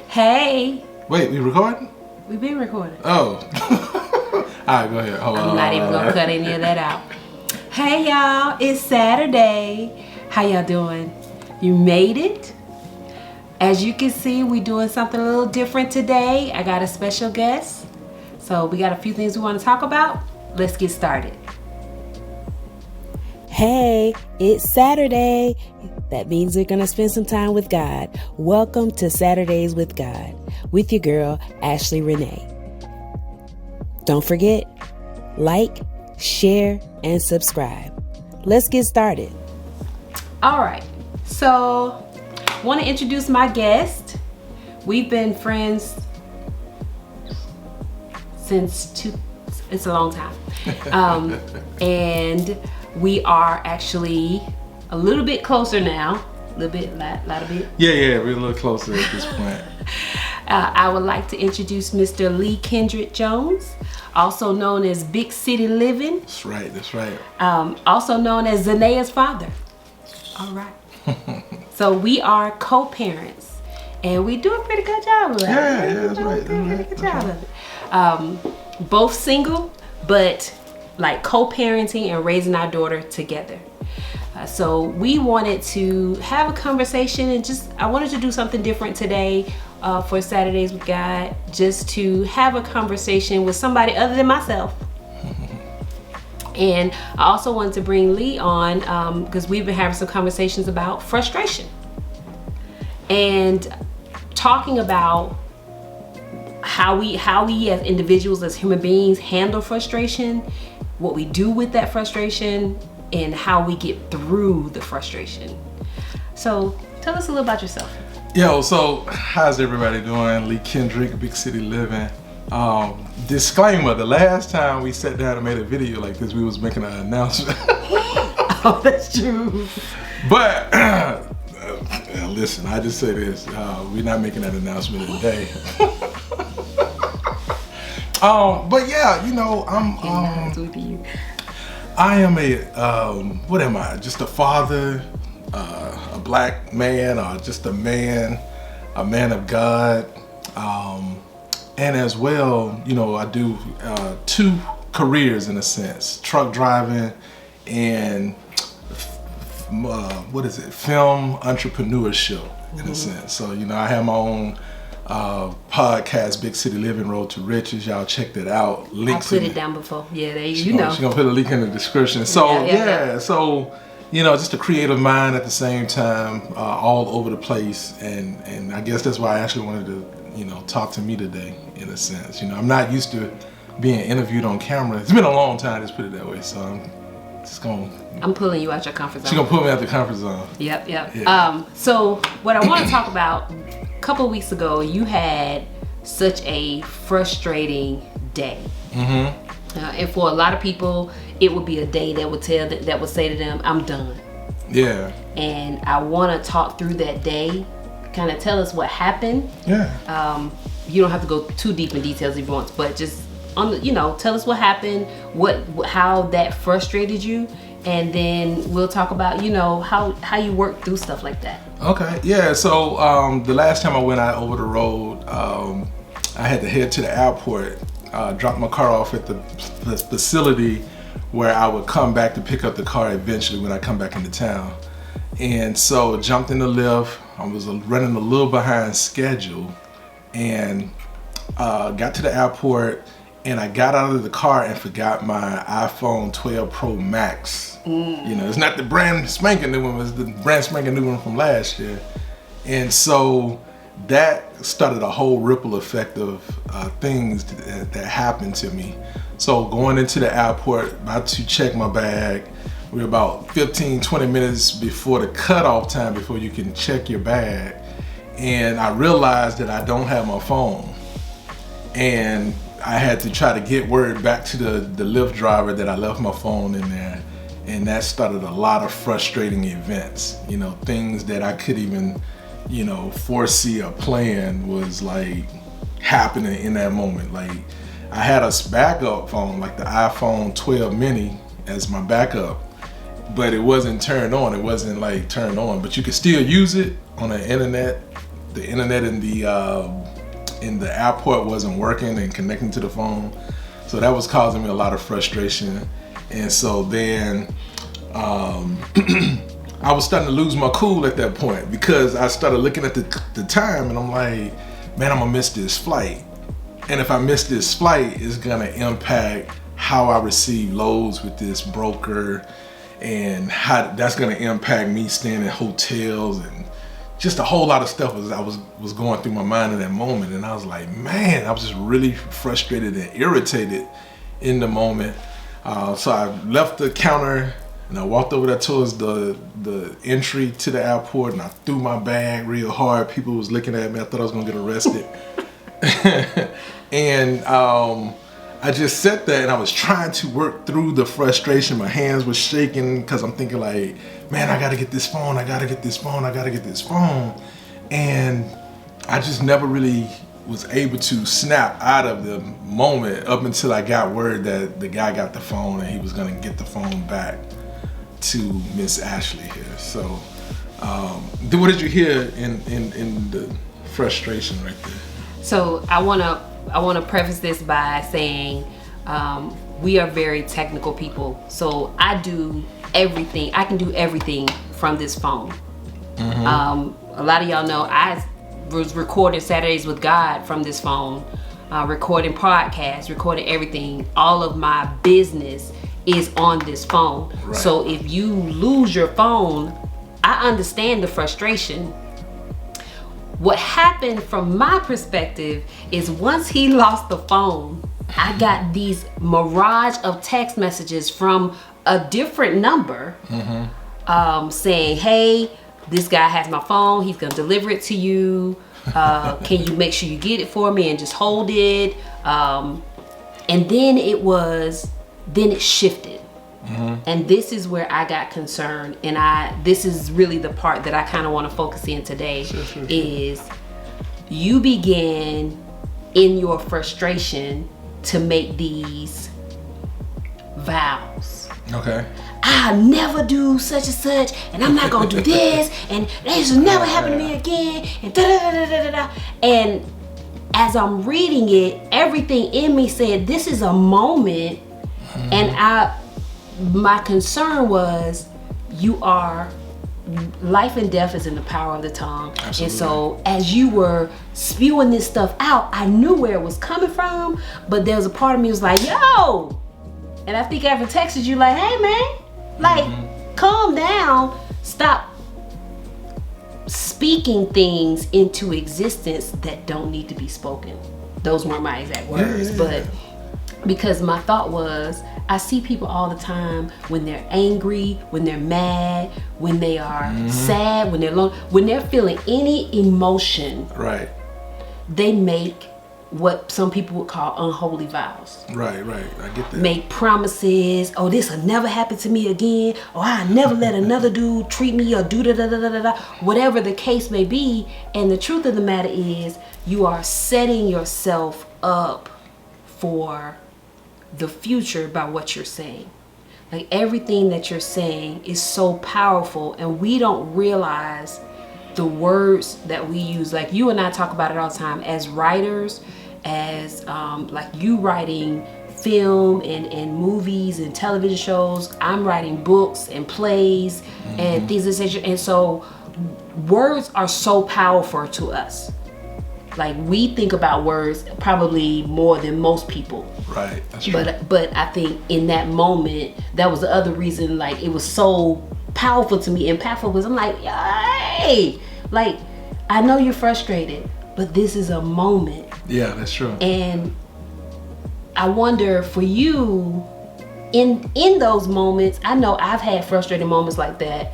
Hey. Wait, we recording? We been recording. Oh. Alright, go ahead. I'm not even gonna cut any of that out. Hey y'all, it's Saturday. How y'all doing? You made it? As you can see, we doing something a little different today. I got a special guest. So we got a few things we want to talk about. Let's get started. Hey, it's Saturday. That means we're going to spend some time with God. Welcome to Saturdays with God with your girl, Ashley Renee. Don't forget, like, share, and subscribe. Let's get started. All right, so I want to introduce my guest. We've been friends since it's a long time. And we are actually a little bit closer now. A little bit, lot of bit. Yeah, we're a little closer at this point. I would like to introduce Mr. LeeKendrick Jones, also known as BigCityLivin. That's right. Also known as Zanea's father. All right. So we are co-parents, and we do a pretty good job of that. Yeah, that's right. Pretty good job of it. Both single, but like co-parenting and raising our daughter together. So we wanted to have a conversation, and I wanted to do something different today for Saturdays with God, just to have a conversation with somebody other than myself. And I also wanted to bring Lee on because we've been having some conversations about frustration and talking about how we as individuals, as human beings, handle frustration, what we do with that frustration, and how we get through the frustration. So tell us a little about yourself. Yo, so how's everybody doing? LeeKendrick, BigCityLivin. Disclaimer, the last time we sat down and made a video like this, we was making an announcement. Oh, that's true. But listen, I just say this, we're not making that announcement today. But yeah, you know, I am what am I? Just a father, a black man, or just a man of God. And as well, you know, I do two careers in a sense: truck driving and film entrepreneurship in a sense. So, you know, I have my own podcast, BigCityLivin, Road to Riches. Y'all check that out. I put it down before. Yeah, you know. She's gonna put a link in the description. So so you know, just a creative mind at the same time, all over the place, and I guess that's why I actually wanted to, you know, talk to me today in a sense. You know, I'm not used to being interviewed on camera. It's been a long time, just put it that way. So I'm pulling you out your comfort zone. She's gonna put me out the comfort zone. Yep. Yeah. So what I want to talk about, a couple of weeks ago, you had such a frustrating day. Mm-hmm. And for a lot of people, it would be a day that would say to them, "I'm done." Yeah. And I want to talk through that day. Kind of tell us what happened. Yeah. You don't have to go too deep in details if you want, but just tell us what happened, how that frustrated you, and then we'll talk about, you know, how you work through stuff like that. Okay. Yeah. So the last time I went out over the road, I had to head to the airport, drop my car off at the facility where I would come back to pick up the car eventually when I come back into town. And so jumped in the lift. I was running a little behind schedule, and got to the airport, and I got out of the car and forgot my iPhone 12 Pro Max. You know, it's not the brand spanking new one, it's the brand spanking new one from last year. And so that started a whole ripple effect of things that happened to me. So going into the airport, about to check my bag, we were about 15-20 minutes before the cutoff time before you can check your bag, and I realized that I don't have my phone, and I had to try to get word back to the Lyft driver that I left my phone in there, and that started a lot of frustrating events. You know, things that I could even, you know, foresee or plan was like happening in that moment. Like, I had a backup phone, like the iPhone 12 mini as my backup, but it wasn't turned on. It wasn't like turned on, but you could still use it on the internet the internet in the airport wasn't working and connecting to the phone. So that was causing me a lot of frustration. And so then I was starting to lose my cool at that point, because I started looking at the time and I'm like, man, I'm gonna miss this flight. And if I miss this flight, it's gonna impact how I receive loads with this broker, and how that's gonna impact me staying in hotels, and just a whole lot of stuff was going through my mind in that moment. And I was like, man, I was just really frustrated and irritated in the moment. So I left the counter and I walked over there towards the entry to the airport, and I threw my bag real hard. People was looking at me. I thought I was gonna get arrested. And I just sat there and I was trying to work through the frustration. My hands were shaking because I'm thinking like, man, I gotta get this phone. I gotta get this phone. I gotta get this phone. And I just never really was able to snap out of the moment up until I got word that the guy got the phone and he was gonna get the phone back to Miss Ashley here. So what did you hear in the frustration right there? So I wanna preface this by saying we are very technical people. So I can do everything from this phone. A lot of y'all know I was recording Saturdays with God from this phone, recording podcasts, recording everything. All of my business is on this phone. Right. So if you lose your phone, I understand the frustration. What happened from my perspective is once he lost the phone, I got these mirage of text messages from a different number saying, hey, this guy has my phone, he's gonna deliver it to you. Can you make sure you get it for me and just hold it? And then it shifted. And this is where I got concerned, and this is really the part that I kind of want to focus in today. Sure. Is you began in your frustration to make these vows. Okay. I'll never do such and such, and I'm not gonna do this, and this will never happen to me again, and da da da da da da. And as I'm reading it, everything in me said, this is a moment, and my concern was, life and death is in the power of the tongue. Absolutely. And so as you were spewing this stuff out, I knew where it was coming from, but there was a part of me was like, yo, and I think I ever texted you like, hey man, like calm down, stop speaking things into existence that don't need to be spoken. Those weren't my exact words, but because my thought was, I see people all the time when they're angry, when they're mad, when they are sad, when they're alone, when they're feeling any emotion. Right. They make what some people would call unholy vows. Right. I get that. Make promises. Oh, this will never happen to me again. Or I'll never let another dude treat me or do da da da da da. Whatever the case may be. And the truth of the matter is, you are setting yourself up for the future by what you're saying. Like everything that you're saying is so powerful, and we don't realize the words that we use. Like you and I talk about it all the time as writers, as like you writing film and movies and television shows. I'm writing books and plays and things of such. And so words are so powerful to us. Like we think about words probably more than most people. Right. That's true. But I think in that moment, that was the other reason. Like it was so powerful to me, impactful, because I'm like, hey, like I know you're frustrated, but this is a moment. Yeah, that's true. And I wonder for you, in those moments, I know I've had frustrating moments like that.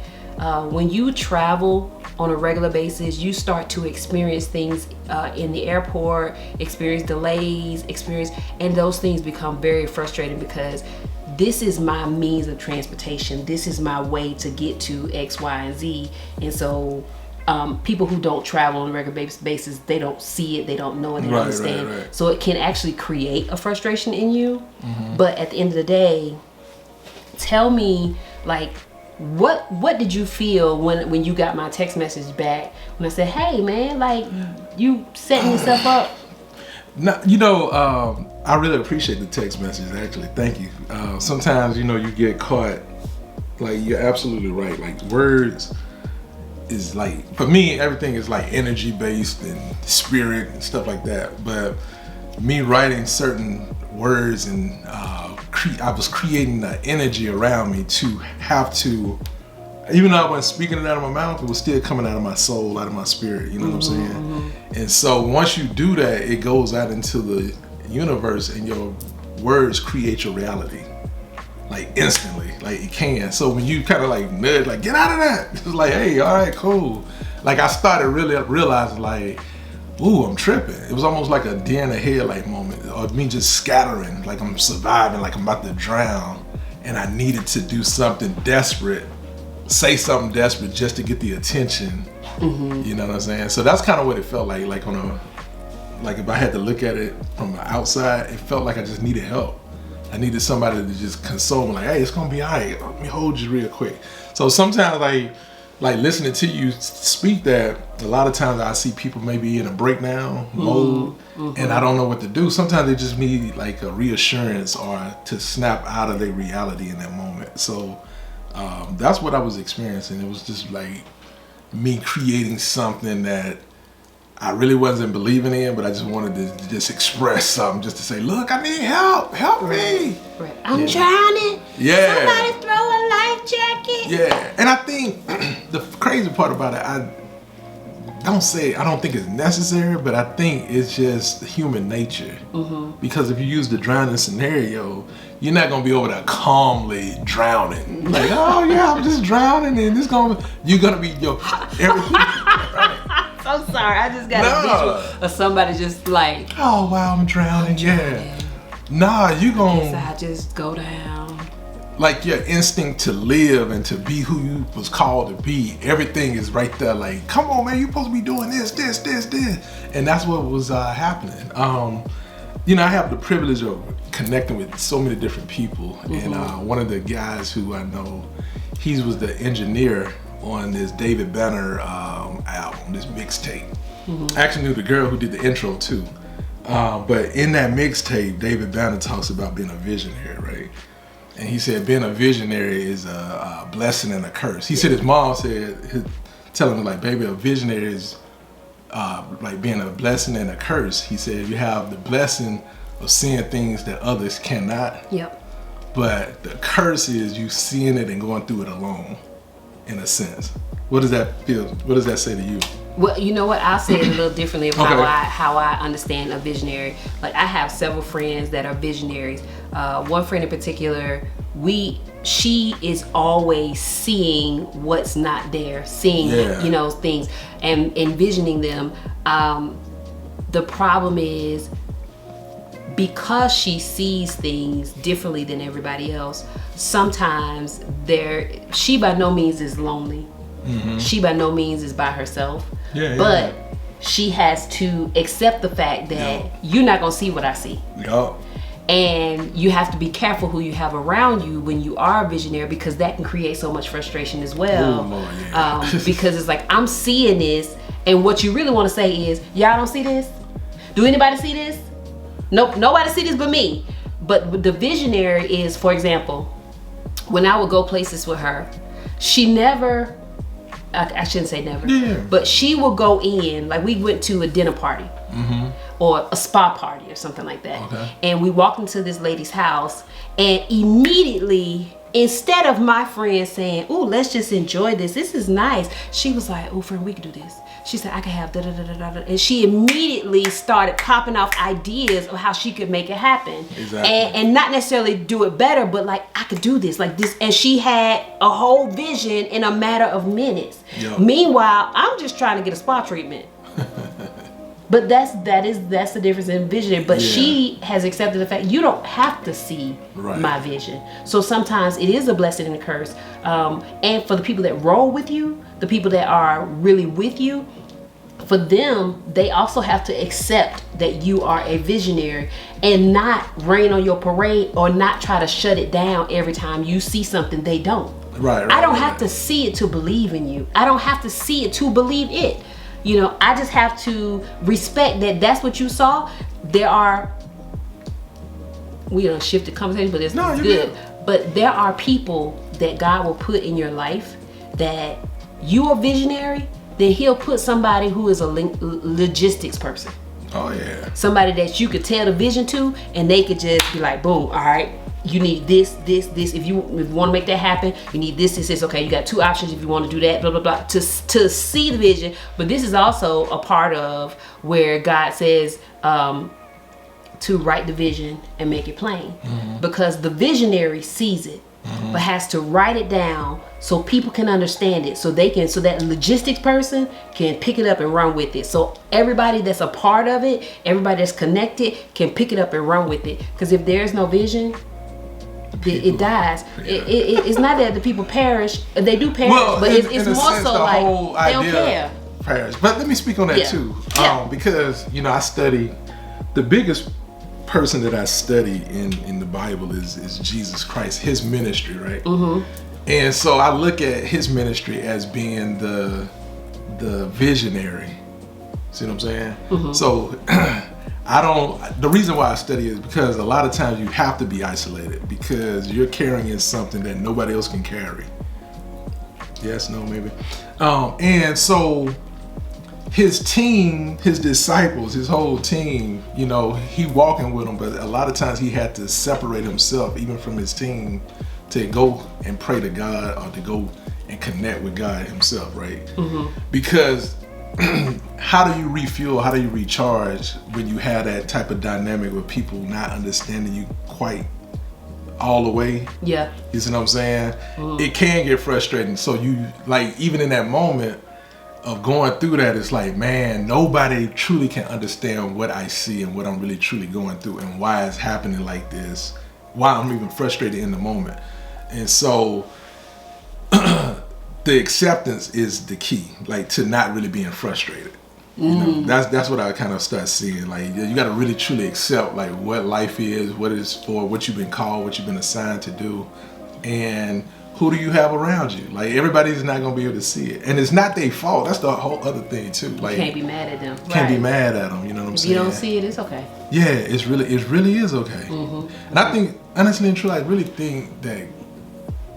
When you travel on a regular basis, you start to experience things in the airport, experience delays, and those things become very frustrating because this is my means of transportation. This is my way to get to X, Y, and Z. And so people who don't travel on a regular basis, they don't see it, they don't know it, they don't understand. Right. So it can actually create a frustration in you. But at the end of the day, tell me, like, what did you feel when you got my text message back when I said, hey man, like you setting yourself up? No, I really appreciate the text message, actually. Thank you. Sometimes, you get caught, like, you're absolutely right. Like, words is like, for me, everything is like energy based and spirit and stuff like that. But me writing certain words and I was creating the energy around me to have to, even though I wasn't speaking it out of my mouth, it was still coming out of my soul, out of my spirit, you know what I'm saying? And so once you do that, it goes out into the universe and your words create your reality, like instantly, like it can. So when you kind of like nudge, like get out of that, it's like, hey, all right, cool. Like I started really realizing like, ooh, I'm tripping. It was almost like a deer in the headlight moment, or me just scattering, like I'm surviving, like I'm about to drown, and I needed to do something desperate, say something desperate just to get the attention. You know what I'm saying? So that's kind of what it felt like like if I had to look at it from the outside, it felt like I just needed help. I needed somebody to just console me, like, hey, it's gonna be all right. Let me hold you real quick. So sometimes like listening to you speak that, a lot of times I see people maybe in a breakdown mode and I don't know what to do. Sometimes they just need like a reassurance or to snap out of their reality in that moment. So that's what I was experiencing. It was just like me creating something that I really wasn't believing in, but I just wanted to just express something, just to say, look, I need help me. Right. I'm drowning. Yeah. Somebody throw a life jacket. Yeah. And I think the crazy part about it, I don't think it's necessary, but I think it's just human nature. Because if you use the drowning scenario, you're not gonna be over there calmly drowning. Like, oh yeah, I'm just drowning, and you're gonna be everything. Right. I'm sorry, I just got a visual of somebody just like, oh wow, I'm drowning. Yeah. Nah, you gonna. I just go down. Like your instinct to live and to be who you was called to be, everything is right there. Like, come on, man, you're supposed to be doing this, and that's what was happening. I have the privilege of connecting with so many different people, and one of the guys who I know, he was the engineer on this David Banner album, this mixtape. I actually knew the girl who did the intro too. But in that mixtape, David Banner talks about being a visionary, right? And he said being a visionary is a blessing and a curse. He said his mom telling him like, baby, a visionary is like being a blessing and a curse. He said you have the blessing of seeing things that others cannot. Yep. But the curse is you seeing it and going through it alone, in a sense. What does that feel? What does that say to you? Well, you know what? I'll say it a little differently of how I understand a visionary. Like, I have several friends that are visionaries. One friend in particular, she is always seeing what's not there, seeing things and envisioning them. The problem is, because she sees things differently than everybody else, sometimes she by no means is lonely. She by no means is by herself. But she has to accept the fact that you're not gonna see what I see. And you have to be careful who you have around you when you are a visionary, because that can create so much frustration as well. Because it's like, I'm seeing this, and what you really want to say is, y'all don't see this? Do anybody see this? Nope, nobody see this but me. But the visionary is, for example, when I would go places with her, she never, I shouldn't say never, but she will go in, like we went to a dinner party or a spa party or something like that. And we walked into this lady's house, and immediately, instead of my friend saying, ooh, let's just enjoy this is nice, she was like, oh friend, we can do this. She said, I can have da-da-da-da-da. And she immediately started popping off ideas of how she could make it happen. And not necessarily do it better, but like, I could do this, like this. And she had a whole vision in a matter of minutes. Meanwhile, I'm just trying to get a spa treatment. But that's the difference in visionary. But she has accepted the fact you don't have to see my vision. So sometimes it is a blessing and a curse. And for the people that roll with you, the people that are really with you, for them, they also have to accept that you are a visionary and not rain on your parade or not try to shut it down every time you see something they don't. Right. I don't have to see it to believe in you. I don't have to see it to believe it. You know, I just have to respect that that's what you saw. We don't shift the conversation, but it's good. Good. But there are people that God will put in your life that you are visionary, then he'll put somebody who is a logistics person. Oh yeah. Somebody that you could tell the vision to, and they could just be like, boom, all right, you need this. If you want to make that happen, you need this. Okay, you got 2 options if you want to do that, blah, blah, blah, to see the vision. But this is also a part of where God says to write the vision and make it plain. Because the visionary sees it, but has to write it down so people can understand it, so that logistics person can pick it up and run with it. So everybody that's a part of it, everybody that's connected can pick it up and run with it. Because if there's no vision, it dies. Yeah. It's not that the people perish. They do perish, but it's more so like they don't care. Perish. But let me speak on that too. Because, you know, I study, the biggest person that I study in the Bible is Jesus Christ, his ministry, right? And so I look at his ministry as being the visionary. See what I'm saying? So the reason why I study is because a lot of times you have to be isolated because you're carrying something that nobody else can carry. Yes, no, maybe. And so his team, his disciples, his whole team, you know, he walking with them, but a lot of times he had to separate himself even from his team to go and pray to God or to go and connect with God himself, right? Because how do you refuel, how do you recharge when you have that type of dynamic with people not understanding you quite all the way? Yeah. You see what I'm saying? It can get frustrating. So you, like, even in that moment of going through that, it's like, man, nobody truly can understand what I see and what I'm really truly going through and why it's happening like this, why I'm even frustrated in the moment. And so the acceptance is the key, like, to not really being frustrated. You know, that's what I kind of start seeing. Like, you got to really truly accept like what life is, what it is for, what you've been called, what you've been assigned to do, and who do you have around you? Like, everybody's not gonna be able to see it, and it's not their fault. That's the whole other thing too. Like, you can't be mad at them. Can't be mad at them. You know what I'm saying? If you don't see it, it's okay. Yeah, it really is okay. And I think, honestly and truly, I really think that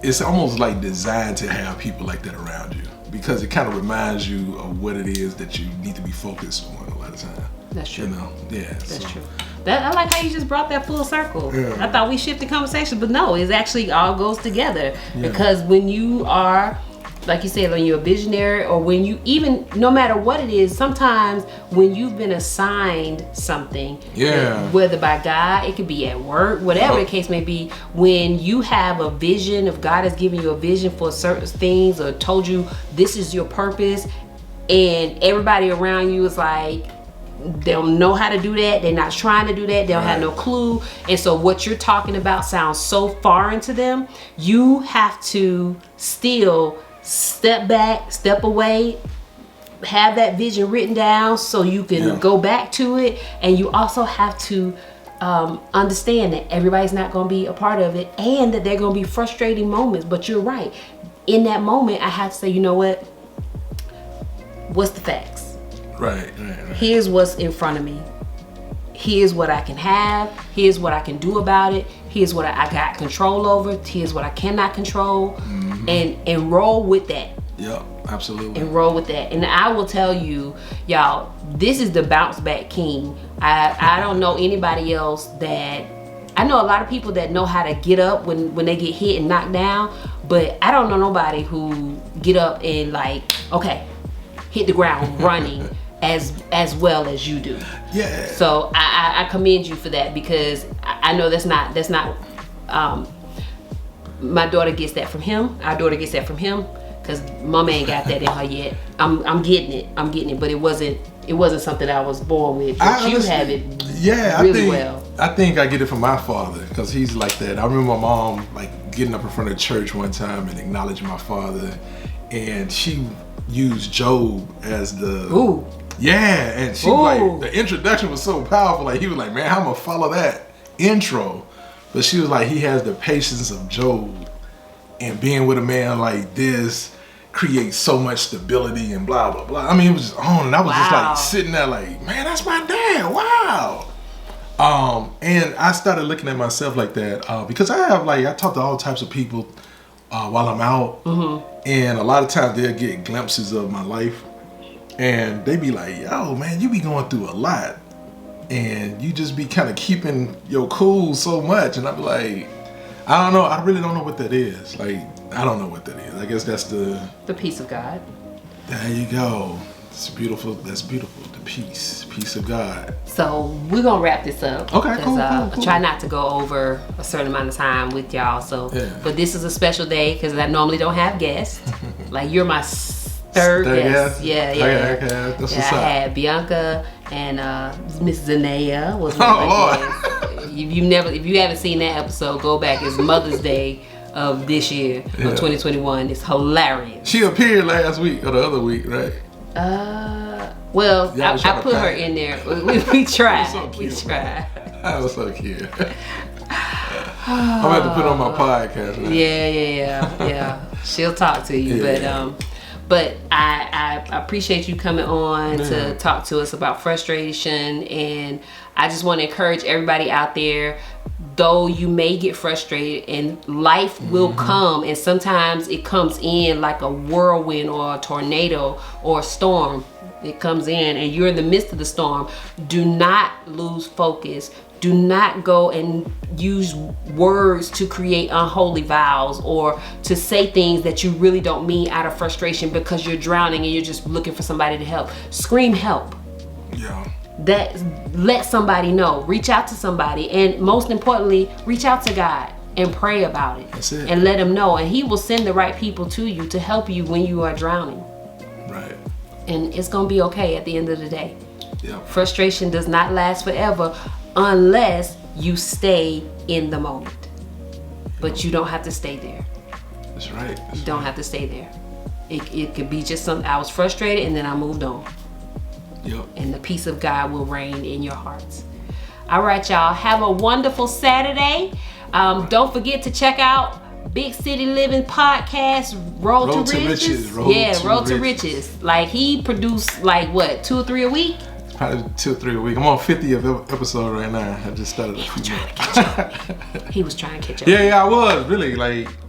it's almost like designed to have people like that around you, because it kind of reminds you of what it is that you need to be focused on a lot of time. That's true. You know, That's true. I like how you just brought that full circle. Yeah. I thought we shifted conversation, but no, it actually all goes together. Yeah. Because when you are, like you said, when you're a visionary, or when you even, no matter what it is, sometimes when you've been assigned something, whether by God, it could be at work, whatever the case may be, when you have a vision, if God has given you a vision for certain things or told you this is your purpose, and everybody around you is like, they don't know how to do that, they're not trying to do that, they don't have no clue, and so what you're talking about sounds so foreign to them, you have to still step back, step away, have that vision written down so you can go back to it. And you also have to understand that everybody's not going to be a part of it, and that there are going to be frustrating moments. But you're right, in that moment I have to say, you know what, what's the facts? Right. Here's what's in front of me. Here's what I can have. Here's what I can do about it. Here's what I got control over. Here's what I cannot control. And roll with that. Yep, absolutely. And roll with that. And I will tell you, y'all, this is the bounce back king. I don't know anybody else that, I know a lot of people that know how to get up when they get hit and knocked down, but I don't know nobody who get up and like, okay, hit the ground running as well as you do. Yeah. So I commend you for that, because I know that's not my daughter gets that from him. Our daughter gets that from him, because mama ain't got that in her yet. I'm getting it, but it wasn't something I was born with. But you have it really well. I think I get it from my father, because he's like that. I remember my mom like getting up in front of church one time and acknowledging my father, and she used Job as the and she like, the introduction was so powerful. Like, he was like, man, how am I gonna follow that intro? But she was like, he has the patience of Job. and being with a man like this creates so much stability and blah blah blah. I mean, it was just on, and I was just like sitting there like, man, that's my dad. Wow. And I started looking at myself like that because I talk to all types of people while I'm out, and a lot of times they'll get glimpses of my life, and they be like, yo, man, you be going through a lot, and you just be kind of keeping your cool so much, and I be like, I don't know, I really don't know what that is. Like, I don't know what that is. I guess that's the peace of God. There you go. It's beautiful. That's beautiful. The peace of God. So we're gonna wrap this up. Okay, cool. I try not to go over a certain amount of time with y'all. So, but this is a special day because I normally don't have guests. Like, you're my third guest. Yeah. Okay. That's what's up. I had Bianca and Miss Zanea was one of my guests. If you haven't seen that episode, go back. It's Mother's Day of this year, of 2021. It's hilarious. She appeared last week or the other week, right? Well, I put her in there. We tried. So we tried. That was so cute. I'm gonna have to put it on my podcast now. Yeah. She'll talk to you, but I appreciate you coming on to talk to us about frustration, and I just want to encourage everybody out there. Though you may get frustrated, and life will come, and sometimes it comes in like a whirlwind or a tornado or a storm. It comes in and you're in the midst of the storm. Do not lose focus. Do not go and use words to create unholy vows or to say things that you really don't mean out of frustration because you're drowning and you're just looking for somebody to help. Scream help. Yeah. Let somebody know. Reach out to somebody, and most importantly, reach out to God and pray about it. That's it. And let him know, and he will send the right people to you to help you when you are drowning. Right. And it's gonna be okay at the end of the day. Yeah. Frustration does not last forever unless you stay in the moment. But you don't have to stay there. That's right. You don't have to stay there. It could be just something. I was frustrated and then I moved on. Yep. And the peace of God will reign in your hearts. All right, y'all. Have a wonderful Saturday. Don't forget to check out BigCityLivin podcast, Road to Riches. Road to Riches. Like, he produced like what, 2 or 3 a week? Probably 2 or 3 a week. I'm on 50th episode right now. I just started a few more. He was trying to catch up. Yeah, I was really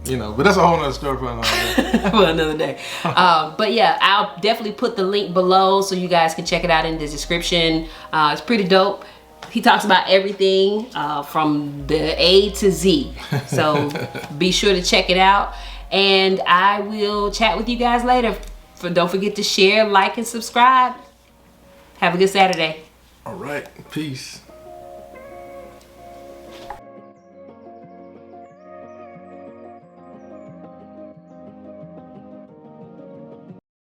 but that's a whole nother story for another day. For another day. But yeah, I'll definitely put the link below so you guys can check it out in the description. It's pretty dope. He talks about everything from the A to Z. So be sure to check it out. And I will chat with you guys later. Don't forget to share, like, and subscribe. Have a good Saturday. All right. Peace.